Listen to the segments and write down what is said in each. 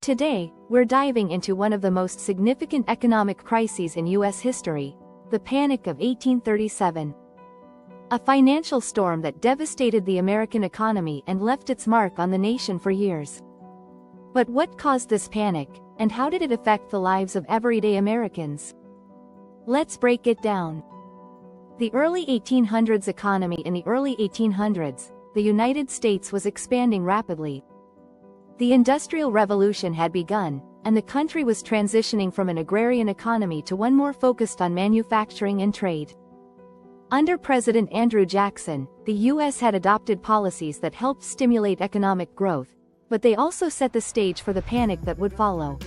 Today, we're diving into one of the most significant economic crises in U.S. history, the Panic of 1837. A financial storm that devastated the American economy and left its mark on the nation for years. But what caused this panic, and how did it affect the lives of everyday Americans? Let's break it down. The early 1800s economy. In the early 1800s, the United States was expanding rapidly. The Industrial Revolution had begun, and the country was transitioning from an agrarian economy to one more focused on manufacturing and trade. Under President Andrew Jackson, the U.S. had adopted policies that helped stimulate economic growth, but they also set the stage for the panic that would follow.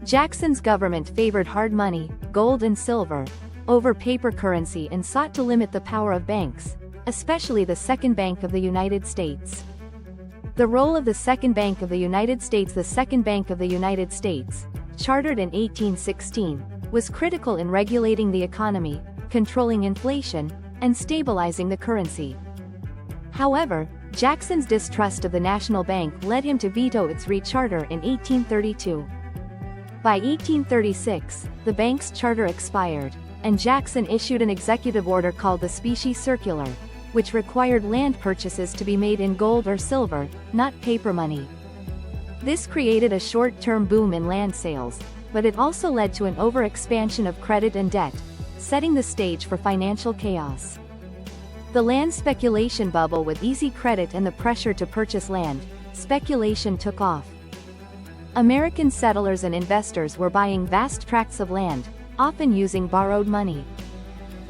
Jackson's government favored hard money, gold and silver, over paper currency and sought to limit the power of banks, especially the Second Bank of the United States. The role of the Second Bank of the United States. The Second Bank of the United States, chartered in 1816, was critical in regulating the economy, controlling inflation, and stabilizing the currency. However, Jackson's distrust of the national bank led him to veto its recharter in 1832. By 1836, the bank's charter expired, and Jackson issued an executive order called the Specie Circular, which required land purchases to be made in gold or silver, not paper money. This created a short-term boom in land sales, but it also led to an overexpansion of credit and debt, setting the stage for financial chaos. The land speculation bubble. With easy credit and the pressure to purchase land, speculation took off. American settlers and investors were buying vast tracts of land, often using borrowed money.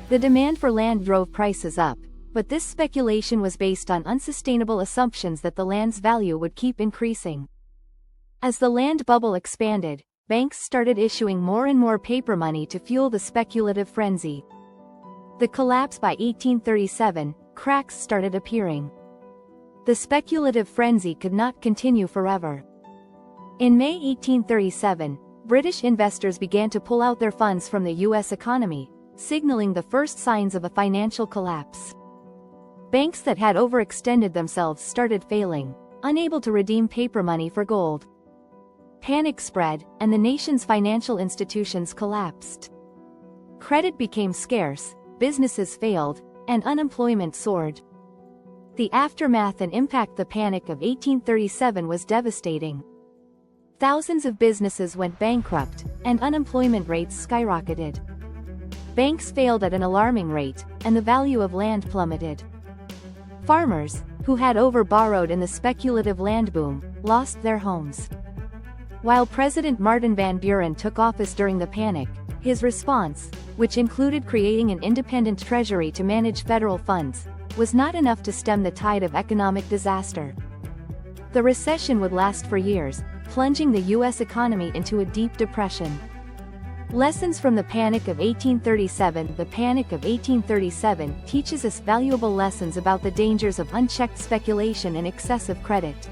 The demand for land drove prices up, but this speculation was based on unsustainable assumptions that the land's value would keep increasing. As the land bubble expanded, banks started issuing more and more paper money to fuel the speculative frenzy. The collapse. By 1837, cracks started appearing. The speculative frenzy could not continue forever. In May 1837, British investors began to pull out their funds from the U.S. economy, signaling the first signs of a financial collapse. Banks that had overextended themselves started failing, unable to redeem paper money for gold. Panic spread, and the nation's financial institutions collapsed. Credit became scarce, businesses failed, and unemployment soared. The aftermath and impact. The Panic of 1837 was devastating. Thousands of businesses went bankrupt, and unemployment rates skyrocketed. Banks failed at an alarming rate, and the value of land plummeted. Farmers, who had overborrowed in the speculative land boom, lost their homes. While President Martin Van Buren took office during the panic, his response, which included creating an independent treasury to manage federal funds, was not enough to stem the tide of economic disaster. The recession would last for years, plunging the U.S. economy into a deep depression. Lessons from the Panic of 1837. The Panic of 1837 teaches us valuable lessons about the dangers of unchecked speculation and excessive credit.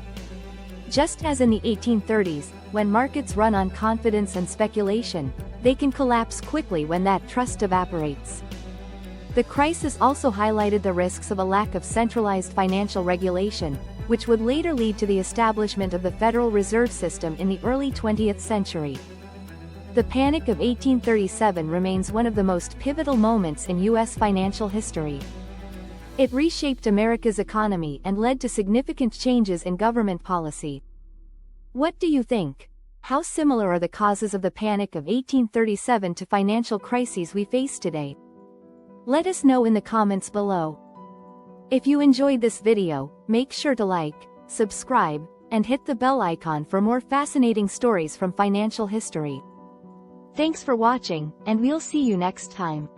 Just as in the 1830s, when markets run on confidence and speculation, they can collapse quickly when that trust evaporates. The crisis also highlighted the risks of a lack of centralized financial regulation, which would later lead to the establishment of the Federal Reserve System in the early 20th century. The Panic of 1837 remains one of the most pivotal moments in U.S. financial history. It reshaped America's economy and led to significant changes in government policy. What do you think? How similar are the causes of the Panic of 1837 to financial crises we face today? Let us know in the comments below. If you enjoyed this video, make sure to like, subscribe, and hit the bell icon for more fascinating stories from financial history. Thanks for watching, and we'll see you next time.